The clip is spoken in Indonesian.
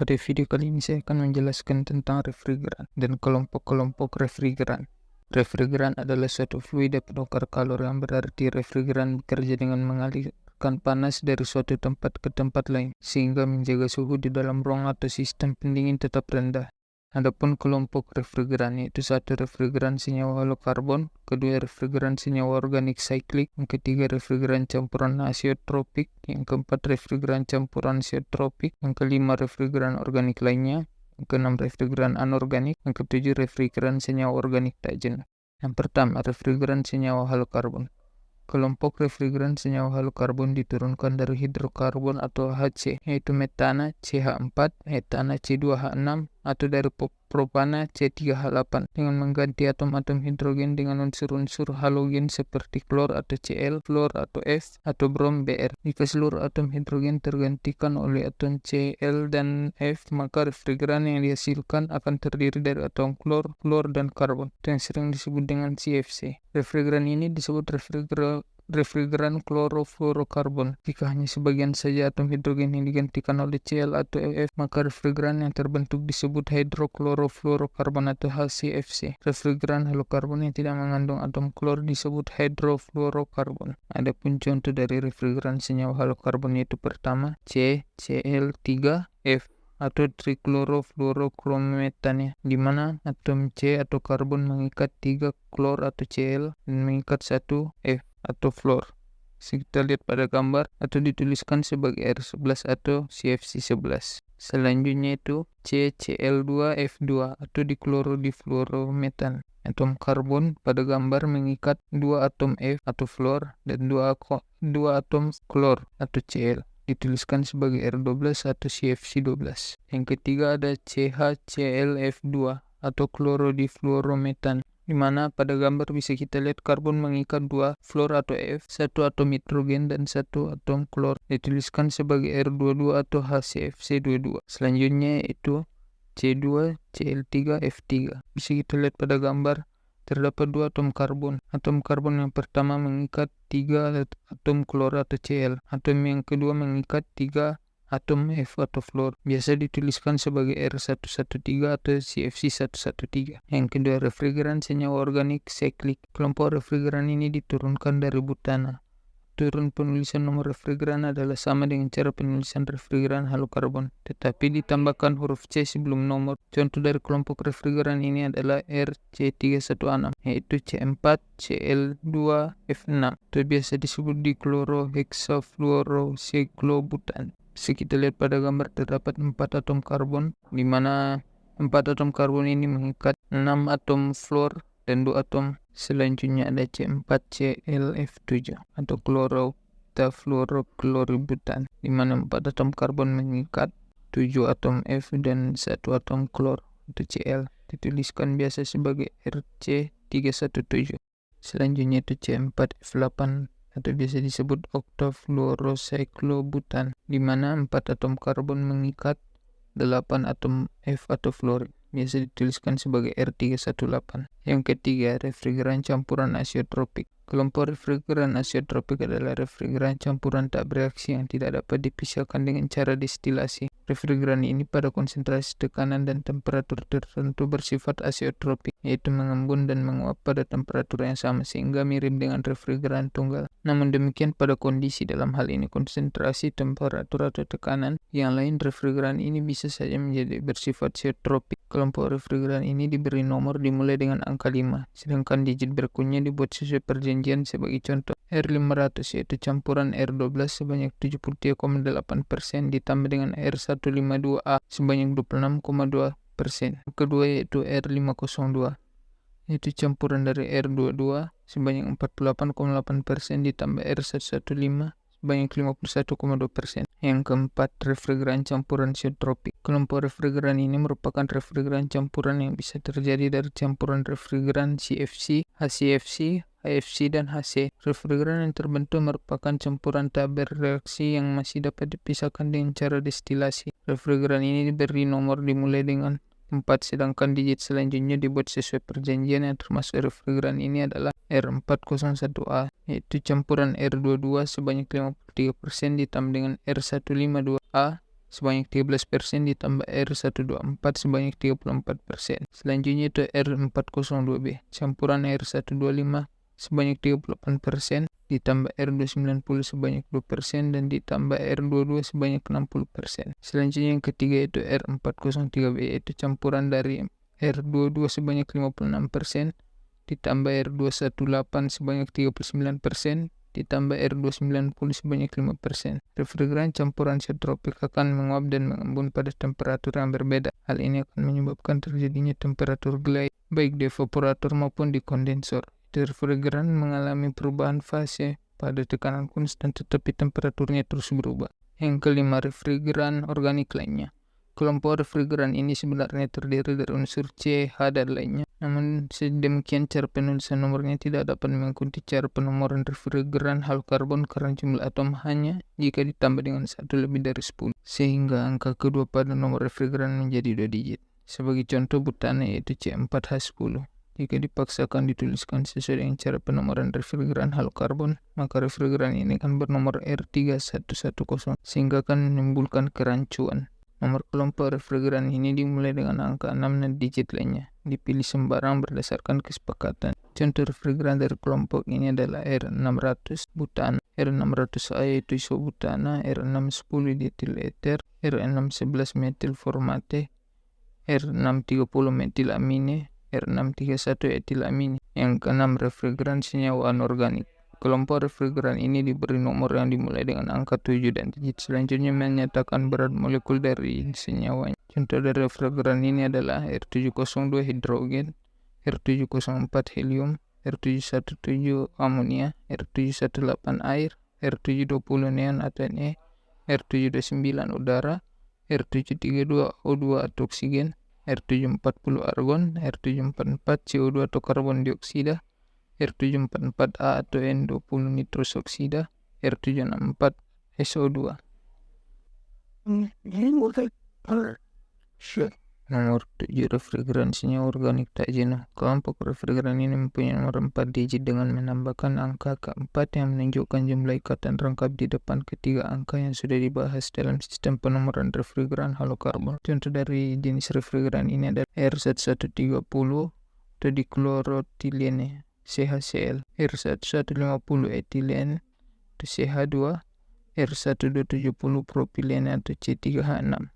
Pada video kali ini saya akan menjelaskan tentang refrigeran dan kelompok-kelompok refrigeran. Refrigeran adalah suatu fluida penukar kalori, yang berarti refrigeran bekerja dengan mengalirkan panas dari suatu tempat ke tempat lain, sehingga menjaga suhu di dalam ruang atau sistem pendingin tetap rendah. Adapun kelompok refrigeran, yaitu satu refrigeran senyawa halokarbon, kedua refrigeran senyawa organik siklik, yang ketiga refrigeran campuran azeotropik, yang keempat refrigeran campuran azeotropik, yang kelima refrigeran organik lainnya, yang keenam refrigeran anorganik, yang ketujuh refrigeran senyawa organik tak jenuh. Yang pertama, refrigeran senyawa halokarbon. Kelompok refrigeran senyawa halokarbon diturunkan dari hidrokarbon atau HC, yaitu metana CH4, etana C2H6, atau dari propana C3H8, dengan mengganti atom-atom hidrogen dengan unsur-unsur halogen seperti klor atau Cl, fluor atau F, atau brom Br. Jika seluruh atom hidrogen tergantikan oleh atom Cl dan F, maka refrigeran yang dihasilkan akan terdiri dari atom klor, fluor, dan karbon, yang sering disebut dengan CFC. Refrigeran ini disebut refrigeran klorofluorokarbon. Jika hanya sebagian saja atom hidrogen yang digantikan oleh Cl atau F, maka refrigeran yang terbentuk disebut hidroklorofluorokarbon atau HCFC. Refrigeran halokarbon yang tidak mengandung atom klor disebut hidrofluorokarbon. Adapun contoh dari refrigeran senyawa halokarbon yaitu pertama CCl3, F, atau triklorofluorokrometania, di mana atom C atau karbon mengikat 3 klor atau Cl dan mengikat 1 F atau fluor. Kita lihat pada gambar atau dituliskan sebagai R11 atau CFC11. Selanjutnya itu CCl2F2 atau diklorodifluorometan. Atom karbon pada gambar mengikat 2 atom F atau fluor dan 2 atom klor atau Cl. Dituliskan sebagai R12 atau CFC12. Yang ketiga ada CHClF2 atau klorodifluorometan, di mana pada gambar bisa kita lihat karbon mengikat 2 fluor atau F, 1 atom hidrogen, dan 1 atom klor. Dituliskan sebagai R22 atau HCFC22. Selanjutnya itu C2Cl3F3. Bisa kita lihat pada gambar terdapat 2 atom karbon. Atom karbon yang pertama mengikat 3 atom klor atau Cl. Atom yang kedua mengikat 3 atom F atau fluor. Biasa dituliskan sebagai R113 atau CFC113. Yang kedua, refrigeran senyawa organik siklik. Kelompok refrigeran ini diturunkan dari butana. Turun penulisan nomor refrigeran adalah sama dengan cara penulisan refrigeran halokarbon, tetapi ditambahkan huruf C sebelum nomor. Contoh dari kelompok refrigeran ini adalah RC316, yaitu C4Cl2F6, atau biasa disebut dikloroheksafluorosiklobutan. Kita lihat pada gambar terdapat 4 atom karbon, di mana 4 atom karbon ini mengikat 6 atom fluor dan 2 atom. Selanjutnya ada C4ClF7 atau klorofluorokloributan, di mana 4 atom karbon mengikat 7 atom F dan 1 atom klor atau Cl. Dituliskan biasa sebagai RC317. Selanjutnya itu C4F8 atau biasa disebut oktafluorosiklobutan, di mana 4 atom karbon mengikat 8 atom F atau fluor. Biasa dituliskan sebagai R318. Yang ketiga, refrigeran campuran azeotropik. Kelompok refrigeran azeotropik adalah refrigeran campuran tak bereaksi yang tidak dapat dipisahkan dengan cara destilasi. Refrigeran ini pada konsentrasi tekanan dan temperatur tertentu bersifat azeotropik, yaitu mengembun dan menguap pada temperatur yang sama sehingga mirip dengan refrigeran tunggal. Namun demikian pada kondisi, dalam hal ini konsentrasi, temperatur, atau tekanan yang lain, refrigeran ini bisa saja menjadi bersifat azeotropik. Kelompok refrigeran ini diberi nomor dimulai dengan angka 5, sedangkan digit berikutnya dibuat sesuai perjanjian. Sebagai contoh, R500 yaitu campuran R12 sebanyak 73,8% ditambah dengan R152A sebanyak 26,2%. Kedua yaitu R502 yaitu campuran dari R22 sebanyak 48,8% ditambah R115 sebanyak 51,2%. Yang keempat, refrigeran campuran azeotropik. Kelompok refrigeran ini merupakan refrigeran campuran yang bisa terjadi dari campuran refrigeran CFC, HCFC, HFC, dan HC. Refrigeran yang terbentuk merupakan campuran tak bereaksi yang masih dapat dipisahkan dengan cara destilasi. Refrigeran ini diberi nomor dimulai dengan 4, sedangkan digit selanjutnya dibuat sesuai perjanjian. Yang termasuk refrigeran ini adalah R401A, yaitu campuran R22 sebanyak 53% ditambah dengan R152A sebanyak 13% ditambah R124 sebanyak 34%. Selanjutnya itu R402B, campuran R125 sebanyak 38% ditambah R290 sebanyak 2% dan ditambah R22 sebanyak 60%. Selanjutnya yang ketiga itu R403B, yaitu campuran dari R22 sebanyak 56% ditambah R218 sebanyak 39% ditambah R290 sebanyak 5%. Refrigeran campuran subtropik akan menguap dan mengembun pada temperatur yang berbeda. Hal ini akan menyebabkan terjadinya temperatur glide baik di evaporator maupun di kondensor. Refrigeran mengalami perubahan fase pada tekanan konstan tetapi temperaturnya terus berubah. Yang kelima, refrigeran organik lainnya. Kelompok refrigeran ini sebenarnya terdiri dari unsur C, H, dan lainnya. Namun sedemikian cara penulisan nomornya tidak dapat mengikuti cara penomoran refrigeran halokarbon karena jumlah atom hanya jika ditambah dengan 1 lebih dari 10. Sehingga angka kedua pada nomor refrigeran menjadi 2 digit. Sebagai contoh butana yaitu C4H10. Jika dipaksakan dituliskan sesuai dengan cara penomoran refrigeran halokarbon, maka refrigeran ini akan bernomor R3110 sehingga akan menimbulkan kerancuan. Nomor kelompok refrigeran ini dimulai dengan angka 6 dan digit lainnya. Dipilih sembarang berdasarkan kesepakatan. Contoh refrigeran dari kelompok ini adalah R600 butana, R600A yaitu isobutana, R610 diethil ether, R611 metil formate, R630 metilamine, R631 etilamine. Yang keenam, refrigeran senyawa anorganik. Kelompok refrigeran ini diberi nomor yang dimulai dengan angka 7 dan digit selanjutnya menyatakan berat molekul dari senyawanya. Contoh dari refrigeran ini adalah R702 hidrogen, R704 helium, R717 amonia, R718 air, R720 neon atau Ne, R729 udara, R732 O2 atau oksigen, R740 argon, R744 CO2 atau karbon dioksida, R744A atau N20 nitrous oksida, R764 SO2. Nomor 7, refrigeran senyawa organik tak jenuh. Kelompok refrigeran ini mempunyai nomor 4 digit dengan menambahkan angka keempat yang menunjukkan jumlah ikatan rangkap di depan ketiga angka yang sudah dibahas dalam sistem penomoran refrigeran halokarbon. Contoh dari jenis refrigeran ini adalah R1130 atau diklorotilene CHCl, R1150 etilen atau CH2, R1270 propilene atau C3H6.